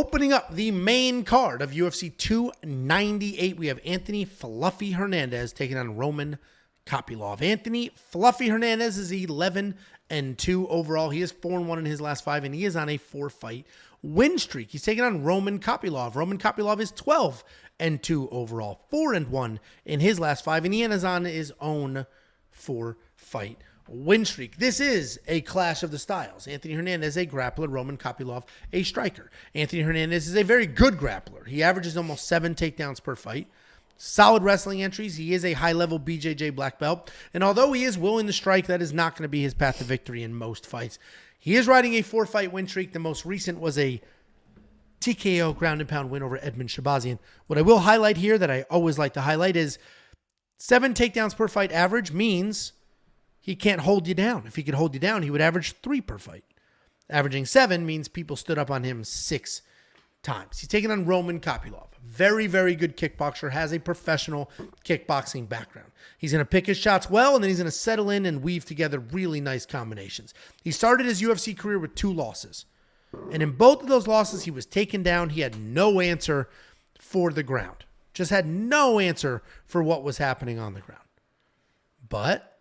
Opening up the main card of UFC 298, we have Anthony Fluffy Hernandez taking on Roman Kopylov. Anthony Fluffy Hernandez is 11-2 overall. He is 4-1 in his last 5, and he is on a 4-fight win streak. He's taking on Roman Kopylov. Roman Kopylov is 12-2 overall, 4-1 in his last 5, and he is on his own 4-fight win streak. This is a clash of the styles. Anthony Hernandez, a grappler. Roman Kopylov, a striker. Anthony Hernandez is a very good grappler. He averages almost 7 takedowns per fight. Solid wrestling entries. He is a high-level BJJ black belt. And although he is willing to strike, that is not going to be his path to victory in most fights. He is riding a 4-fight win streak. The most recent was a TKO ground and pound win over Edmund Shabazian. What I will highlight here that I always like to highlight is 7 takedowns per fight average means he can't hold you down. If he could hold you down, he would average 3 per fight. Averaging 7 means people stood up on him 6 times. He's taking on Roman Kopylov. Very, very good kickboxer, has a professional kickboxing background. He's going to pick his shots well, and then he's going to settle in and weave together really nice combinations. He started his UFC career with 2 losses. And in both of those losses, he was taken down. He had no answer for the ground. Just had no answer for what was happening on the ground. But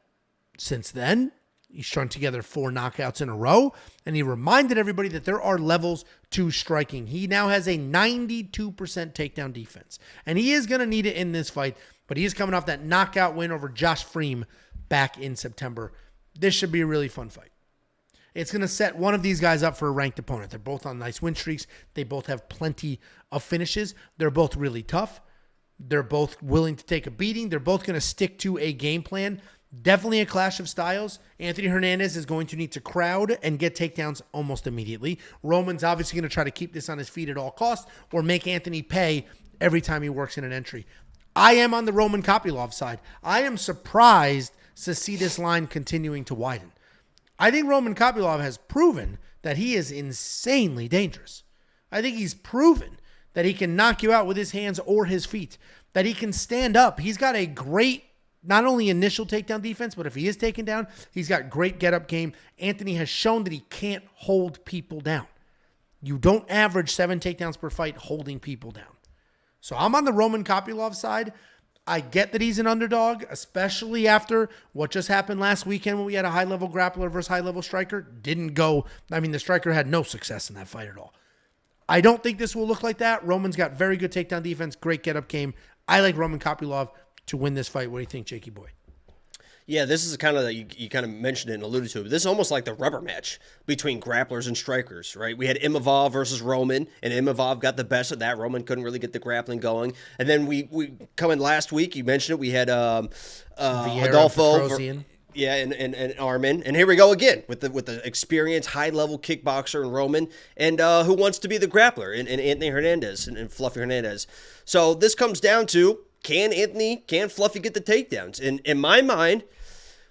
since then, he strung together 4 knockouts in a row, and he reminded everybody that there are levels to striking. He now has a 92% takedown defense, and he is going to need it in this fight, but he is coming off that knockout win over Josh Freem back in September. This should be a really fun fight. It's going to set one of these guys up for a ranked opponent. They're both on nice win streaks. They both have plenty of finishes. They're both really tough. They're both willing to take a beating. They're both going to stick to a game plan. Definitely a clash of styles. Anthony Hernandez is going to need to crowd and get takedowns almost immediately. Roman's obviously going to try to keep this on his feet at all costs or make Anthony pay every time he works in an entry. I am on the Roman Kopylov side. I am surprised to see this line continuing to widen. I think Roman Kopylov has proven that he is insanely dangerous. I think he's proven that he can knock you out with his hands or his feet, that he can stand up. He's got a great not only initial takedown defense, but if he is taken down, he's got great get-up game. Anthony has shown that he can't hold people down. You don't average 7 takedowns per fight holding people down. So I'm on the Roman Kopylov side. I get that he's an underdog, especially after what just happened last weekend when we had a high-level grappler versus high-level striker. Didn't go. I mean, the striker had no success in that fight at all. I don't think this will look like that. Roman's got very good takedown defense, great get-up game. I like Roman Kopylov to win this fight. What do you think, Jakey boy? Yeah, this is kind of, you kind of mentioned it and alluded to it. This is almost like the rubber match between grapplers and strikers, right? We had Imavov versus Roman, and Imavov got the best of that. Roman couldn't really get the grappling going. And then we coming last week, you mentioned it, we had Adolfo. And Armin. And here we go again with the experienced high-level kickboxer and Roman, and who wants to be the grappler, and Anthony Hernandez and Fluffy Hernandez. So this comes down to, can Fluffy get the takedowns? And in my mind,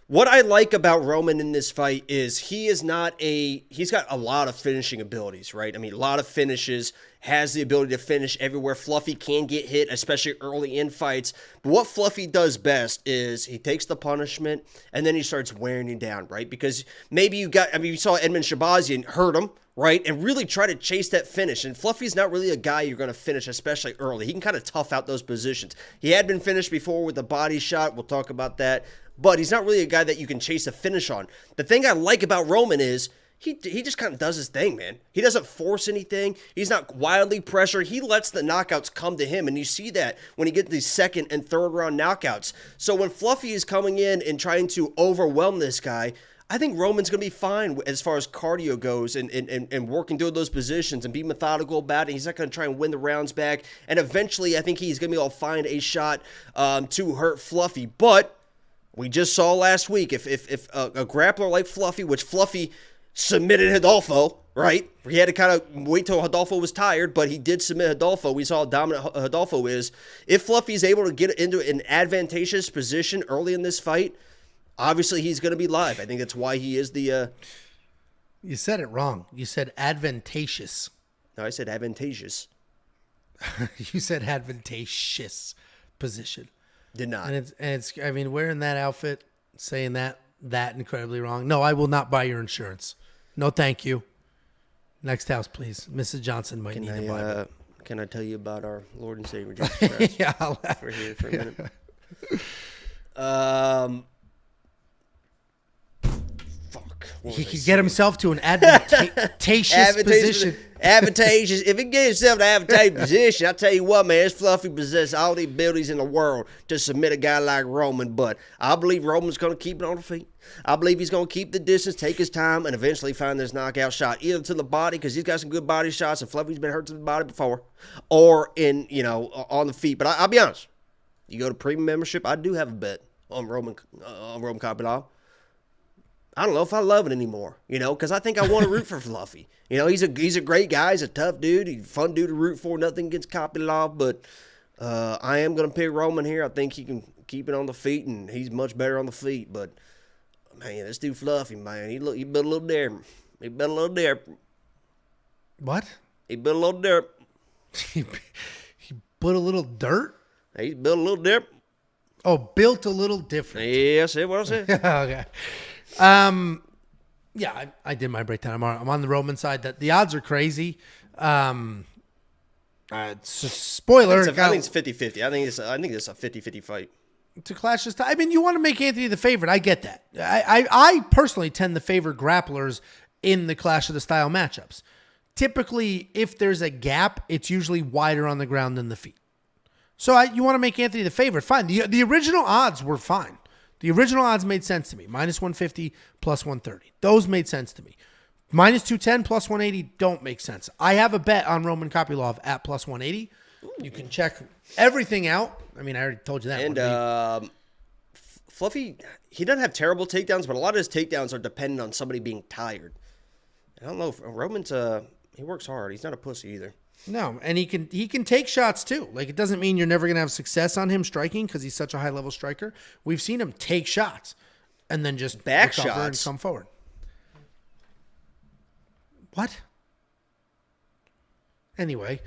what I like about Roman in this fight is he's got a lot of finishing abilities, right? I mean, a lot of finishes, has the ability to finish everywhere. Fluffy can get hit, especially early in fights. But what Fluffy does best is he takes the punishment and then he starts wearing you down, right? Because maybe you saw Edmund Shabazian hurt him, right? And really try to chase that finish. And Fluffy's not really a guy you're going to finish, especially early. He can kind of tough out those positions. He had been finished before with a body shot. We'll talk about that. But he's not really a guy that you can chase a finish on. The thing I like about Roman is he just kind of does his thing, man. He doesn't force anything. He's not wildly pressured. He lets the knockouts come to him, and you see that when he gets these second and third round knockouts. So when Fluffy is coming in and trying to overwhelm this guy, I think Roman's going to be fine as far as cardio goes and working through those positions and be methodical about it. He's not going to try and win the rounds back. And eventually, I think he's going to be able to find a shot to hurt Fluffy. But we just saw last week, if a grappler like Fluffy, which Fluffy submitted Adolfo, right? He had to kind of wait till Adolfo was tired, but he did submit Adolfo. We saw how dominant Adolfo is. If Fluffy's able to get into an advantageous position early in this fight, obviously he's going to be live. I think that's why he is the... You said it wrong. You said advantageous. No, I said advantageous. You said advantageous position. Did not. And it's I mean, wearing that outfit, saying that incredibly wrong. No, I will not buy your insurance. No, thank you. Next house, please. Mrs. Johnson might need a Bible. Can I tell you about our Lord and Savior Jesus Christ? Yeah, We're here for a minute. Fuck. He could get himself to an advantageous position. Advantageous. If he gets himself to an advantageous position, I tell you what, man, this Fluffy possesses all the abilities in the world to submit a guy like Roman. But I believe Roman's going to keep it on the feet. I believe he's going to keep the distance, take his time, and eventually find this knockout shot, either to the body, because he's got some good body shots, and Fluffy's been hurt to the body before, or on the feet. But I'll be honest. You go to premium membership, I do have a bet on Roman Kopylov. I don't know if I love it anymore, because I think I want to root for Fluffy. He's a great guy. He's a tough dude. He's a fun dude to root for. Nothing against Kopylov, but I am going to pick Roman here. I think he can keep it on the feet, and he's much better on the feet. But, man, this dude Fluffy, man, he built a little different. He built a little different. What? He built a little dirt. He put a little dirt? He built a little different. Oh, built a little different. Yeah, I said what I said. Okay. Yeah, I did my breakdown. I'm on the Roman side. That the odds are crazy. Spoiler. I think it's 50-50. I think it's a 50-50 fight. To clash this time. I mean, you want to make Anthony the favorite. I get that. I personally tend to favor grapplers in the clash of the style matchups. Typically, if there's a gap, it's usually wider on the ground than the feet. So you want to make Anthony the favorite. Fine. The original odds were fine. The original odds made sense to me. -150, +130. Those made sense to me. -210, +180 don't make sense. I have a bet on Roman Kopylov at +180. You can check everything out. I mean, I already told you that. And Fluffy, he doesn't have terrible takedowns, but a lot of his takedowns are dependent on somebody being tired. I don't know if Roman's he works hard. He's not a pussy either. No, and he can take shots too. Like, it doesn't mean you're never going to have success on him striking because he's such a high-level striker. We've seen him take shots and then just back recover shots and come forward. What? Anyway,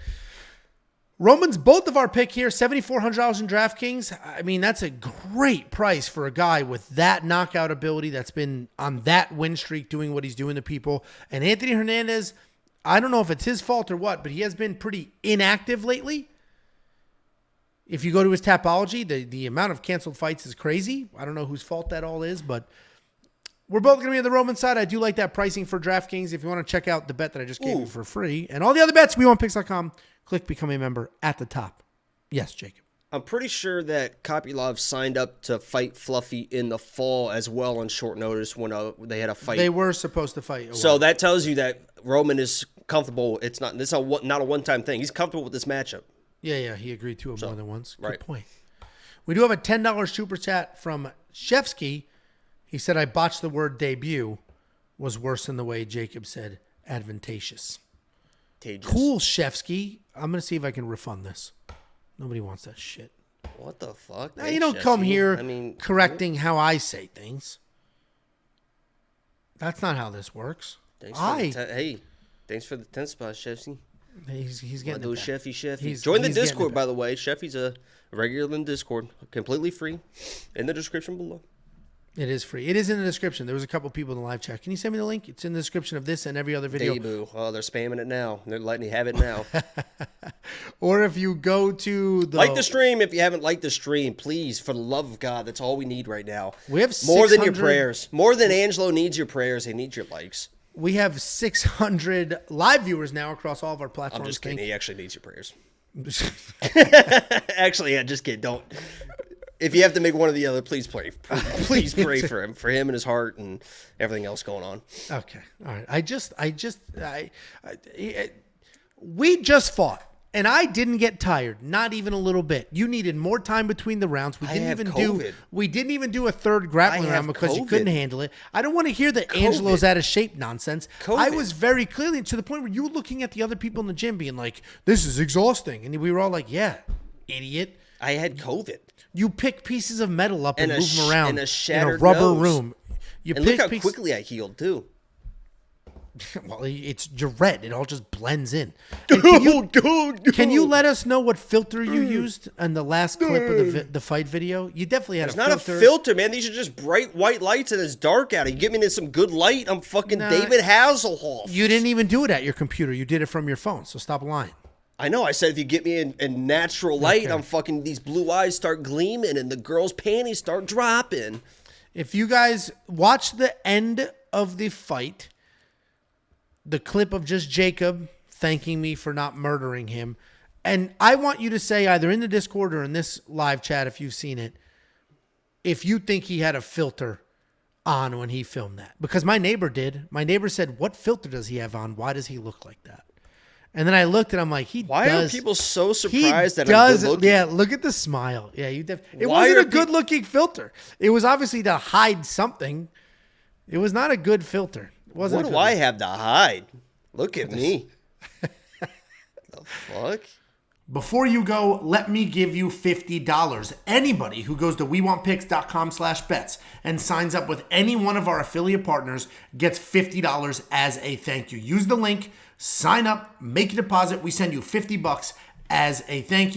Roman's both of our pick here, $7,400 in DraftKings. I mean, that's a great price for a guy with that knockout ability that's been on that win streak doing what he's doing to people. And Anthony Hernandez, I don't know if it's his fault or what, but he has been pretty inactive lately. If you go to his Tapology, the amount of canceled fights is crazy. I don't know whose fault that all is, but we're both going to be on the Roman side. I do like that pricing for DraftKings. If you want to check out the bet that I just gave you for free and all the other bets, WeWantPicks.com, click Become a Member at the top. Yes, Jacob. I'm pretty sure that Kopylov signed up to fight Fluffy in the fall as well on short notice when they had a fight. They were supposed to fight. So that tells you that Roman is comfortable. This is not a one-time thing. He's comfortable with this matchup. Yeah, he agreed to it more than once. Good right. point. We do have a $10 super chat from Shevsky. He said, I botched the word debut. Was worse than the way Jacob said advantageous. Cool, Shevsky. I'm going to see if I can refund this. Nobody wants that shit. What the fuck? Now, you don't come here correcting how I say things. That's not how this works. Hey, thanks for the 10 spot, Sheffy. He's getting it. Sheffy. Join the Discord, by the way. Sheffy's a regular in Discord. Completely free. In the description below. It is free. It is in the description. There was a couple people in the live chat. Can you send me the link? It's in the description of this and every other video. Debut. Oh, they're spamming it now. They're letting you have it now. Or if you go to the... Like the stream. If you haven't liked the stream, please, for the love of God, that's all we need right now. We have more than your prayers. More than Angelo needs your prayers. He needs your likes. We have 600 live viewers now across all of our platforms. I'm just kidding. He actually needs your prayers. Actually, just kidding. Don't... If you have to make one or the other, please pray. Please pray for him and his heart and everything else going on. Okay. All right. We just fought and I didn't get tired. Not even a little bit. You needed more time between the rounds. We didn't even do a third grappling round because you couldn't handle it. I don't want to hear that Angelo's out of shape nonsense. I was very clearly to the point where you were looking at the other people in the gym being like, this is exhausting. And we were all like, yeah, idiot. I had COVID. You pick pieces of metal up and move them around in a shattered rubber nose. room. Look how quickly I healed, too. Well, it's red. It all just blends in. Can you let us know what filter you used in the last clip of the fight video? You definitely had It's not a filter, man. These are just bright white lights and it's dark out. You get me into some good light, I'm fucking David Hasselhoff. You didn't even do it at your computer. You did it from your phone, so stop lying. I know. I said if you get me in natural light, I'm fucking, these blue eyes start gleaming and the girl's panties start dropping. If you guys watch the end of the fight, the clip of just Jacob thanking me for not murdering him, and I want you to say either in the Discord or in this live chat, if you've seen it, if you think he had a filter on when he filmed that. Because my neighbor did. My neighbor said, what filter does he have on? Why does he look like that? And then I looked and I'm like, Why are people so surprised that I'm good looking? Yeah, look at the smile. Yeah, it wasn't a good looking filter. It was obviously to hide something. It was not a good filter. It wasn't. What do I have to hide? Look at me. The fuck? Before you go, let me give you $50. Anybody who goes to wewantpicks.com/bets and signs up with any one of our affiliate partners gets $50 as a thank you. Use the link, sign up, make a deposit. We send you $50 as a thank you.